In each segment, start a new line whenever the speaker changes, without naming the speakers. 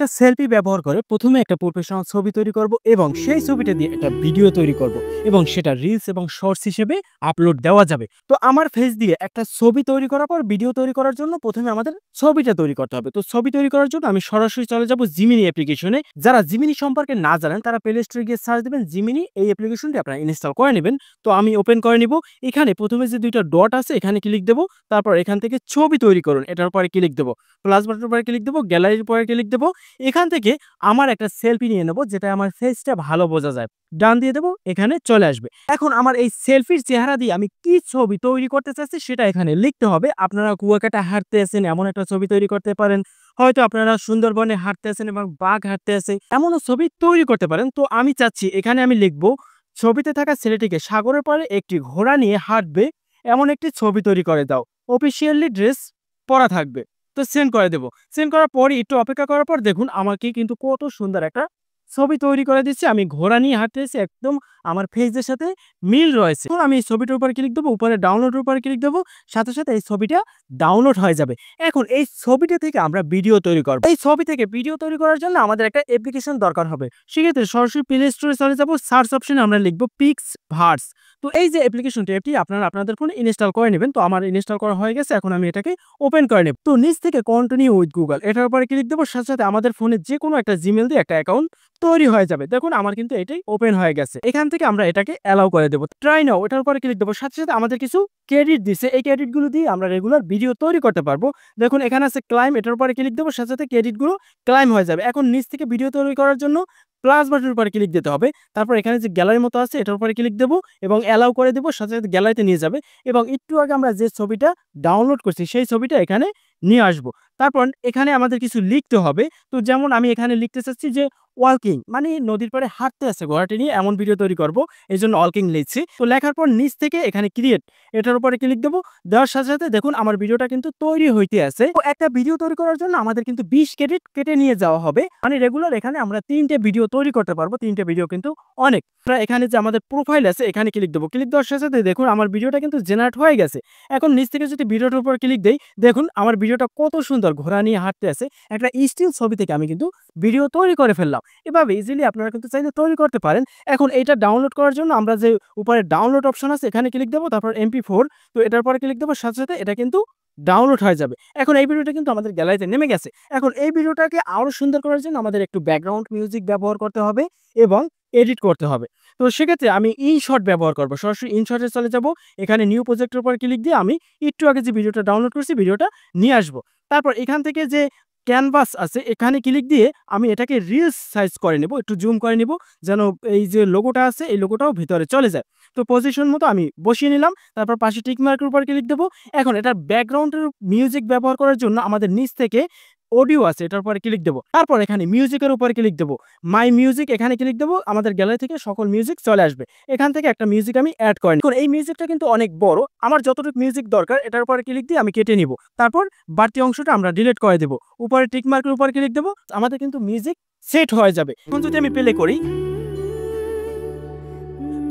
একটা সেলফি ব্যবহার করে প্রথমে একটা প্রফেশনাল ছবি তৈরি করব এবং সেই ছবিটা দিয়ে একটা ভিডিও তৈরি করব এবং সেটা রিলস এবং শর্টস হিসেবে আপলোড দেওয়া যাবে। তো আমার ফেস দিয়ে একটা ছবি তৈরি করার পর ভিডিও তৈরি করার জন্য প্রথমে আমাদের ছবিটা তৈরি করতে হবে। তো ছবি তৈরি করার জন্য আমি সরাসরি চলে যাব জিমিনি অ্যাপ্লিকেশনে। যারা জিমিনি সম্পর্কে না জানেন তারা প্লে স্টোরে গিয়ে সার্চ দিবেন জিমিনি, এই অ্যাপ্লিকেশনটি আপনারা ইনস্টল করে নেবেন। তো আমি ওপেন করে নিব। এখানে প্রথমে যে দুইটা ডট আছে এখানে ক্লিক দেব, তারপর এখান থেকে ছবি তৈরি করুন এটার পরে ক্লিক দেব, প্লাস বাটনের পরে ক্লিক দেব, গ্যালারির পরে ক্লিক দেব। এখান থেকে আমার একটা সেলফি নিয়ে নেব যেটা আমার ফেসটা ভালো বোঝা যায়। ডান দিয়ে দেব, এখানে চলে আসবে। এখন আমার এই সেলফির চেহারা দিয়ে আমি কি ছবি তৈরি করতে চাচ্ছি সেটা এখানে লিখতে হবে। আপনারা কুয়াকাটা হাঁটতে আছেন এমন একটা ছবি তৈরি করতে পারেন। হয়তো আপনারা সুন্দরবনে হাঁটতে আছেন এবং বাঘ হাঁটতে আছে এমনও ছবি তৈরি করতে পারেন। তো আমি চাচ্ছি এখানে আমি লিখব ছবিতে থাকা ছেলেটিকে সাগরের পাড়ে একটি ঘোড়া নিয়ে হাঁটবে এমন একটি ছবি তৈরি করে দাও। অফিসিয়ালি ড্রেস পরা থাকবে। তো সেন্ড করে দেব। সেন্ড করার পরই একটু অপেক্ষা করার পর দেখুন আমাকে কিন্তু কত সুন্দর একটা ছবি তৈরি করে দিচ্ছে। আমি ঘোড়া নিয়ে হাঁটতেছি, একদম আমার ফেসের সাথে মিল রয়েছে। এখন আমি এই ছবিটার উপর ক্লিক দেবো, উপরে ডাউনলোডের উপর ক্লিক দেবো, সাথে সাথে এই ছবিটা ডাউনলোড হয়ে যাবে। এখন এই ছবিটা থেকে আমরা ভিডিও তৈরি করব। এই ছবি থেকে ভিডিও তৈরি করার জন্য আমাদের একটা অ্যাপ্লিকেশন দরকার হবে। সেক্ষেত্রে সরাসরি প্লে স্টোরে চলে যাব, সার্চ অপশনে আমরা লিখব পিক্স ভার্স। তো এই যে অ্যাপ্লিকেশনটি এটি আপনারা আপনাদের ফোনে ইনস্টল করে নেবেন। তো আমার ইনস্টল করা হয়ে গেছে, এখন আমি এটাকে ওপেন করে নেব। তো নিচ থেকে কন্টিনিউ উইথ গুগল এটার উপরে ক্লিক দেবো, সাথে সাথে আমাদের ফোনে যে কোনো একটা জিমেল দিয়ে একটা অ্যাকাউন্ট তৈরি হয়ে যাবে। দেখুন আমার কিন্তু এটাই ওপেন হয়ে গেছে। এখান থেকে আমরা এটাকে অ্যালাউ করে দেবো। ট্রাই নাও এটার উপরে ক্লিক দেবো, সাথে সাথে আমাদের কিছু ক্রেডিট দিছে। এই ক্রেডিট গুলো দিয়ে আমরা রেগুলার ভিডিও তৈরি করতে পারবো। দেখুন এখানে আছে ক্লাইম, এটার উপরে ক্লিক দেবো, সাথে সাথে ক্রেডিট গুলো ক্লাইম হয়ে যাবে। এখন নিচ থেকে ভিডিও তৈরি করার জন্য প্লাস বাটনের উপরে ক্লিক দিতে হবে। তারপর এখানে যে গ্যালারির মতো আছে এটার উপরে ক্লিক দেবো এবং অ্যালাউ করে দেবো, সাথে সাথে গ্যালারিতে নিয়ে যাবে এবং একটু আগে আমরা যে ছবিটা ডাউনলোড করছি সেই ছবিটা এখানে নিয়ে আসবো। তারপর এখানে আমাদের কিছু লিখতে হবে। তো যেমন আমি এখানে লিখতে চাচ্ছি যে ওয়াকিং মানে নদীর পাড়ে হাঁটতে আছে ঘোড়াটি নিয়ে এমন ভিডিও তৈরি করব, এই জন্য ওয়াকিং লিখছি। তো লেখার পর নিচ থেকে এখানে ক্রিয়েট এটার উপরে ক্লিক দেবো। দেওয়ার সাথে সাথে দেখুন আমার ভিডিওটা কিন্তু তৈরি হইতে আছে। তো একটা ভিডিও তৈরি করার জন্য আমাদের কিন্তু 20 ক্রেডিট কেটে নিয়ে যাওয়া হবে। মানে রেগুলার এখানে আমরা 3টে ভিডিও তৈরি করতে পারবো। 3টে ভিডিও কিন্তু অনেক। আমরা এখানে যে আমাদের প্রোফাইল আছে এখানে ক্লিক দেবো। ক্লিক দেওয়ার সাথে সাথে দেখুন আমার ভিডিওটা কিন্তু জেনারেট হয়ে গেছে। এখন নিচ থেকে যদি ভিডিওটার উপর ক্লিক দেই, দেখুন আমার ভিডিওটা কত সুন্দর ঘোড়া নিয়ে হাঁটতে আছে। একটা স্টিল ছবি থেকে আমি কিন্তু ভিডিও তৈরি করে ফেললাম। এভাবে ইজিলি আপনারা কিন্তু চাইলে তৈরি করতে পারেন। এখন এটা ডাউনলোড করার জন্য আমরা যে উপরে ডাউনলোড অপশন আছে এখানে ক্লিক দেবো, তারপর MP4, তো এটার পরে ক্লিক দেবো, সাথে সাথে এটা কিন্তু ডাউনলোড হয়ে যাবে। এখন এই ভিডিওটা কিন্তু আমাদের গ্যালারিতে নেমে গেছে। এখন এই ভিডিওটাকে আরো সুন্দর করার জন্য আমাদের একটু ব্যাকগ্রাউন্ড মিউজিক ব্যবহার করতে হবে এবং এডিট করতে হবে। তো সেক্ষেত্রে আমি ইনশট ব্যবহার করব। সরাসরি ইনশটে চলে যাব। এখানে নিউ প্রজেক্টের উপর ক্লিক দিয়ে আমি একটু আগে যে ভিডিওটা ডাউনলোড করছি ভিডিওটা নিয়ে আসবো। তারপর এখান থেকে যে ক্যানভাস আছে এখানে ক্লিক দিয়ে আমি এটাকে রিলস সাইজ করে নেব, একটু জুম করে নেব যেন এই যে লোগোটা আছে এই লোগোটাও ভিতরে চলে যায়। তো পজিশন মতো আমি বসিয়ে নিলাম। তারপর পাশে টিক মার্কের উপর ক্লিক দেবো। এখন এটার ব্যাকগ্রাউন্ডের মিউজিক ব্যবহার করার জন্য আমাদের নিচ থেকে অডিও আছে এটার উপরে ক্লিক দেবো। তারপর এখানে মিউজিকের উপরে ক্লিক দেবো। মাই মিউজিক এখানে ক্লিক দেবো। আমাদের গ্যালারি থেকে সকল মিউজিক চলে আসবে। এখান থেকে একটা মিউজিক আমি অ্যাড করে নিই। এখন এই মিউজিকটা কিন্তু অনেক বড়। আমার যতটুকু মিউজিক দরকার এটার উপরে ক্লিক দিয়ে আমি কেটে নিব। তারপর বাড়তি অংশটা আমরা ডিলিট করে দেব। উপরে টিক মার্কের উপর ক্লিক দেবো। আমাদের কিন্তু মিউজিক সেট হয়ে যাবে। এখন যদি আমি প্লে করি,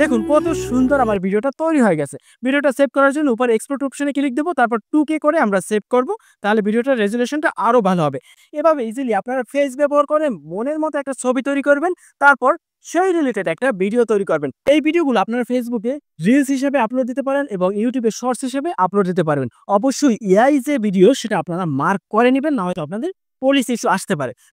দেখুন কত সুন্দর আমার ভিডিওটা তৈরি হয়ে গেছে। ভিডিওটা সেভ করার জন্য উপরে এক্সপোর্ট অপশনে ক্লিক দেবো, তারপর 2K করে আমরা সেভ করব। তাহলে ভিডিওটার রেজুলেশনটা আরো ভালো হবে। এভাবে ইজিলি আপনারা ফেস ব্যবহার করে মনের মতো একটা ছবি তৈরি করবেন, তারপর সেই রিলেটেড একটা ভিডিও তৈরি করবেন। এই ভিডিওগুলো আপনারা ফেসবুকে রিলস হিসেবে আপলোড দিতে পারেন এবং ইউটিউবে শর্টস হিসেবে আপলোড দিতে পারবেন। অবশ্যই এআই যে ভিডিও সেটা আপনারা মার্ক করে নেবেন, না হয়তো আপনাদের পুলিশ ইস্যু আসতে পারে।